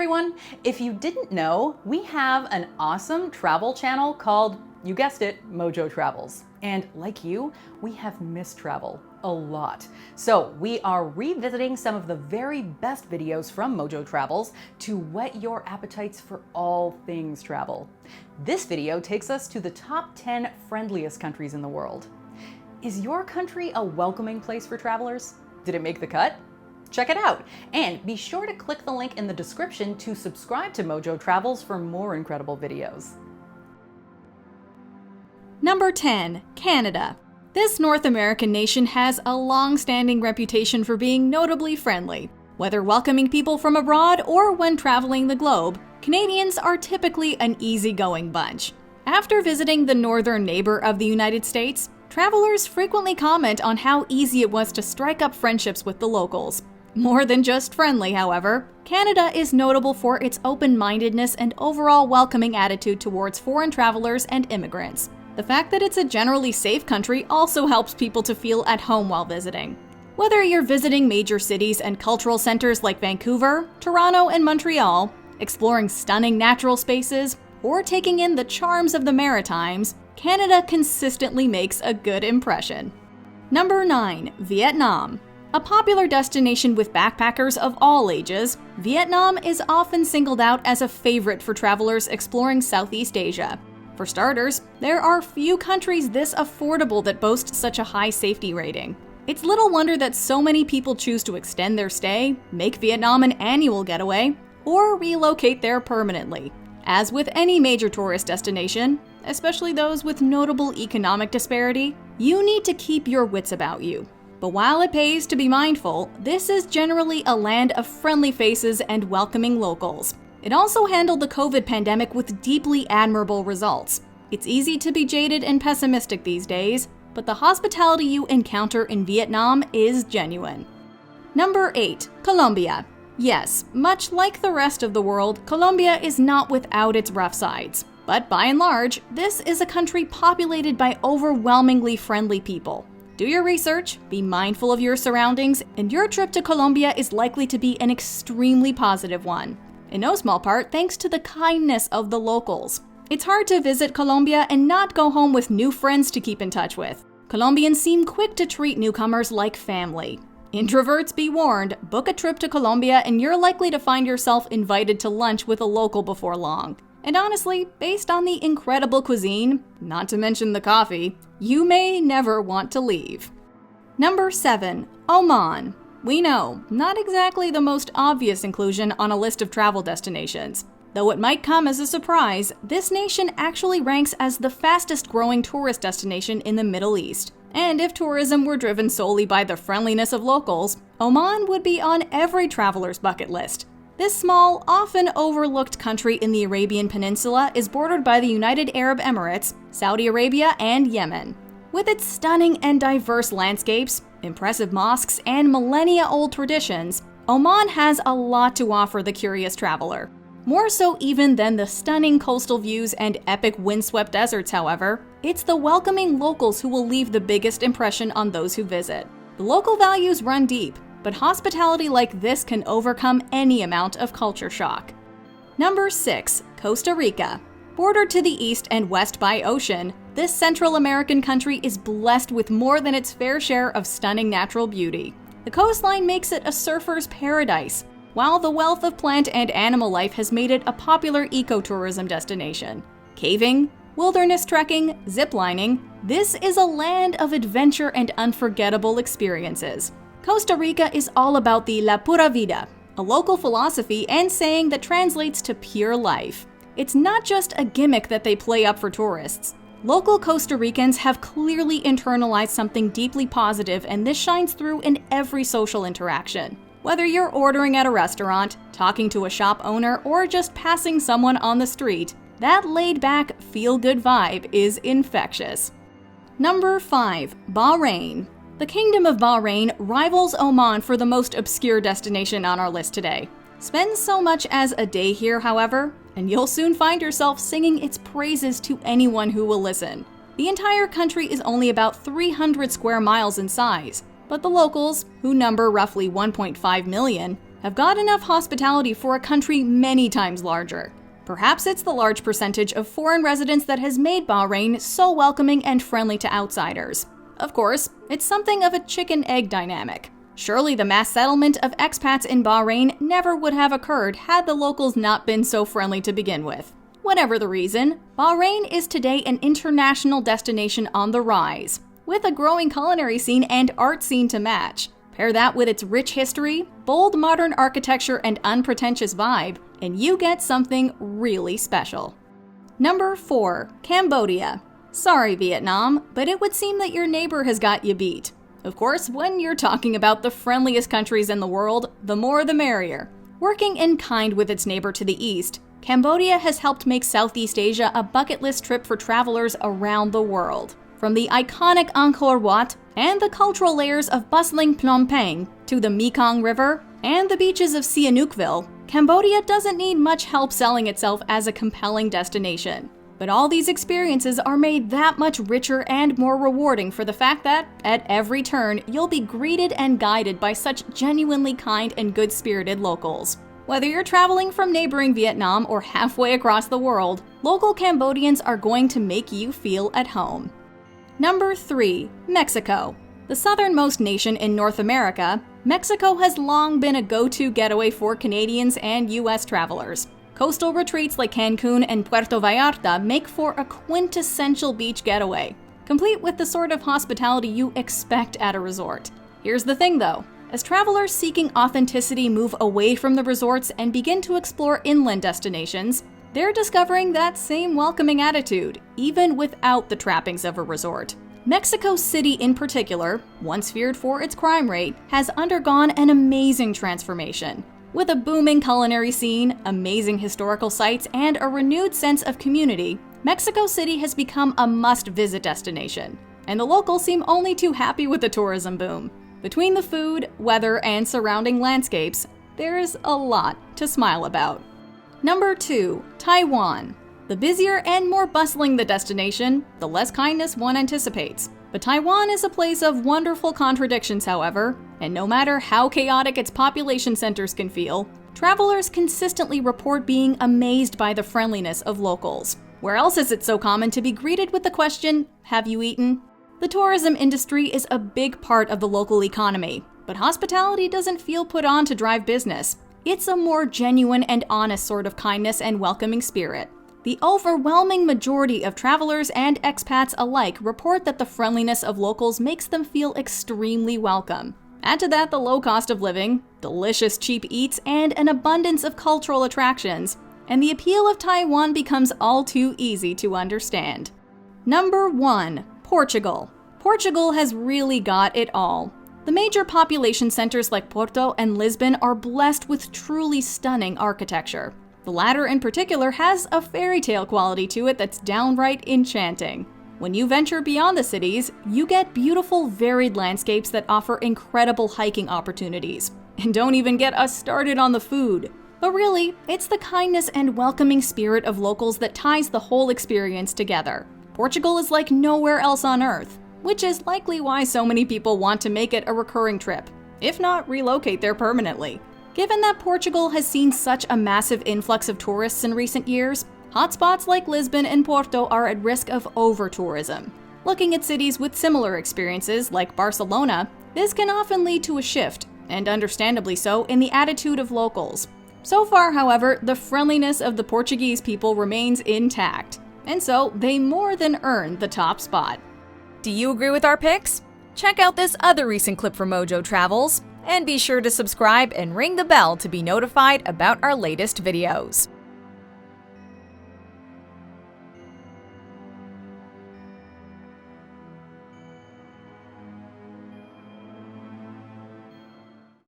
everyone! If you didn't know, we have an awesome travel channel called, you guessed it, Mojo Travels. And like you, we have missed travel a lot. So we are revisiting some of the very best videos from Mojo Travels to whet your appetites for all things travel. This video takes us to the top 10 friendliest countries in the world. Is your country a welcoming place for travelers? Did it make the cut? Check it out, and be sure to click the link in the description to subscribe to Mojo Travels for more incredible videos. Number 10. Canada. This North American nation has a long-standing reputation for being notably friendly. Whether welcoming people from abroad or when traveling the globe, Canadians are typically an easygoing bunch. After visiting the northern neighbor of the United States, travelers frequently comment on how easy it was to strike up friendships with the locals. More than just friendly, however, Canada is notable for its open-mindedness and overall welcoming attitude towards foreign travelers and immigrants. The fact that it's a generally safe country also helps people to feel at home while visiting. Whether you're visiting major cities and cultural centers like Vancouver, Toronto, and Montreal, exploring stunning natural spaces, or taking in the charms of the Maritimes, Canada consistently makes a good impression. Number 9. Vietnam. A popular destination with backpackers of all ages, Vietnam is often singled out as a favorite for travelers exploring Southeast Asia. For starters, there are few countries this affordable that boast such a high safety rating. It's little wonder that so many people choose to extend their stay, make Vietnam an annual getaway, or relocate there permanently. As with any major tourist destination, especially those with notable economic disparity, you need to keep your wits about you. But while it pays to be mindful, this is generally a land of friendly faces and welcoming locals. It also handled the COVID pandemic with deeply admirable results. It's easy to be jaded and pessimistic these days, but the hospitality you encounter in Vietnam is genuine. Number 8. Colombia. Yes, much like the rest of the world, Colombia is not without its rough sides. But by and large, this is a country populated by overwhelmingly friendly people. Do your research, be mindful of your surroundings, and your trip to Colombia is likely to be an extremely positive one. In no small part thanks to the kindness of the locals. It's hard to visit Colombia and not go home with new friends to keep in touch with. Colombians seem quick to treat newcomers like family. Introverts be warned, book a trip to Colombia and you're likely to find yourself invited to lunch with a local before long. And honestly, based on the incredible cuisine, not to mention the coffee, you may never want to leave. Number 7. Oman. We know, not exactly the most obvious inclusion on a list of travel destinations. Though it might come as a surprise, this nation actually ranks as the fastest growing tourist destination in the Middle East. And if tourism were driven solely by the friendliness of locals, Oman would be on every traveler's bucket list. This small, often overlooked country in the Arabian Peninsula is bordered by the United Arab Emirates, Saudi Arabia, and Yemen. With its stunning and diverse landscapes, impressive mosques, and millennia-old traditions, Oman has a lot to offer the curious traveler. More so even than the stunning coastal views and epic windswept deserts, however, it's the welcoming locals who will leave the biggest impression on those who visit. The local values run deep, but hospitality like this can overcome any amount of culture shock. Number 6. Costa Rica. Bordered to the east and west by ocean, this Central American country is blessed with more than its fair share of stunning natural beauty. The coastline makes it a surfer's paradise, while the wealth of plant and animal life has made it a popular ecotourism destination. Caving, wilderness trekking, ziplining, this is a land of adventure and unforgettable experiences. Costa Rica is all about the La Pura Vida, a local philosophy and saying that translates to pure life. It's not just a gimmick that they play up for tourists. Local Costa Ricans have clearly internalized something deeply positive, and this shines through in every social interaction. Whether you're ordering at a restaurant, talking to a shop owner, or just passing someone on the street, that laid-back, feel-good vibe is infectious. Number 5. Bahrain. The Kingdom of Bahrain rivals Oman for the most obscure destination on our list today. Spend so much as a day here, however, and you'll soon find yourself singing its praises to anyone who will listen. The entire country is only about 300 square miles in size, but the locals, who number roughly 1.5 million, have got enough hospitality for a country many times larger. Perhaps it's the large percentage of foreign residents that has made Bahrain so welcoming and friendly to outsiders. Of course, it's something of a chicken-egg dynamic. Surely the mass settlement of expats in Bahrain never would have occurred had the locals not been so friendly to begin with. Whatever the reason, Bahrain is today an international destination on the rise, with a growing culinary scene and art scene to match. Pair that with its rich history, bold modern architecture, and unpretentious vibe, and you get something really special. Number 4. Cambodia. Sorry, Vietnam, but it would seem that your neighbor has got you beat. Of course, when you're talking about the friendliest countries in the world, the more the merrier. Working in kind with its neighbor to the east, Cambodia has helped make Southeast Asia a bucket list trip for travelers around the world. From the iconic Angkor Wat and the cultural layers of bustling Phnom Penh to the Mekong River and the beaches of Sihanoukville, Cambodia doesn't need much help selling itself as a compelling destination. But all these experiences are made that much richer and more rewarding for the fact that, at every turn, you'll be greeted and guided by such genuinely kind and good-spirited locals. Whether you're traveling from neighboring Vietnam or halfway across the world, local Cambodians are going to make you feel at home. Number 3. Mexico. The southernmost nation in North America, Mexico has long been a go-to getaway for Canadians and US travelers. Coastal retreats like Cancun and Puerto Vallarta make for a quintessential beach getaway, complete with the sort of hospitality you expect at a resort. Here's the thing though, as travelers seeking authenticity move away from the resorts and begin to explore inland destinations, they're discovering that same welcoming attitude, even without the trappings of a resort. Mexico City in particular, once feared for its crime rate, has undergone an amazing transformation. With a booming culinary scene, amazing historical sites, and a renewed sense of community, Mexico City has become a must-visit destination, and the locals seem only too happy with the tourism boom. Between the food, weather, and surrounding landscapes, there's a lot to smile about. Number 2. Taiwan. The busier and more bustling the destination, the less kindness one anticipates. But Taiwan is a place of wonderful contradictions, however, and no matter how chaotic its population centers can feel, travelers consistently report being amazed by the friendliness of locals. Where else is it so common to be greeted with the question, "Have you eaten?" The tourism industry is a big part of the local economy, but hospitality doesn't feel put on to drive business. It's a more genuine and honest sort of kindness and welcoming spirit. The overwhelming majority of travelers and expats alike report that the friendliness of locals makes them feel extremely welcome. Add to that the low cost of living, delicious cheap eats, and an abundance of cultural attractions, and the appeal of Taiwan becomes all too easy to understand. Number 1. Portugal. Portugal has really got it all. The major population centers like Porto and Lisbon are blessed with truly stunning architecture. The latter in particular has a fairy tale quality to it that's downright enchanting. When you venture beyond the cities, you get beautiful, varied landscapes that offer incredible hiking opportunities. And don't even get us started on the food. But really, it's the kindness and welcoming spirit of locals that ties the whole experience together. Portugal is like nowhere else on Earth, which is likely why so many people want to make it a recurring trip, if not relocate there permanently. Given that Portugal has seen such a massive influx of tourists in recent years, hotspots like Lisbon and Porto are at risk of over-tourism. Looking at cities with similar experiences, like Barcelona, this can often lead to a shift, and understandably so, in the attitude of locals. So far, however, the friendliness of the Portuguese people remains intact, and so they more than earn the top spot. Do you agree with our picks? Check out this other recent clip from Mojo Travels, and be sure to subscribe and ring the bell to be notified about our latest videos.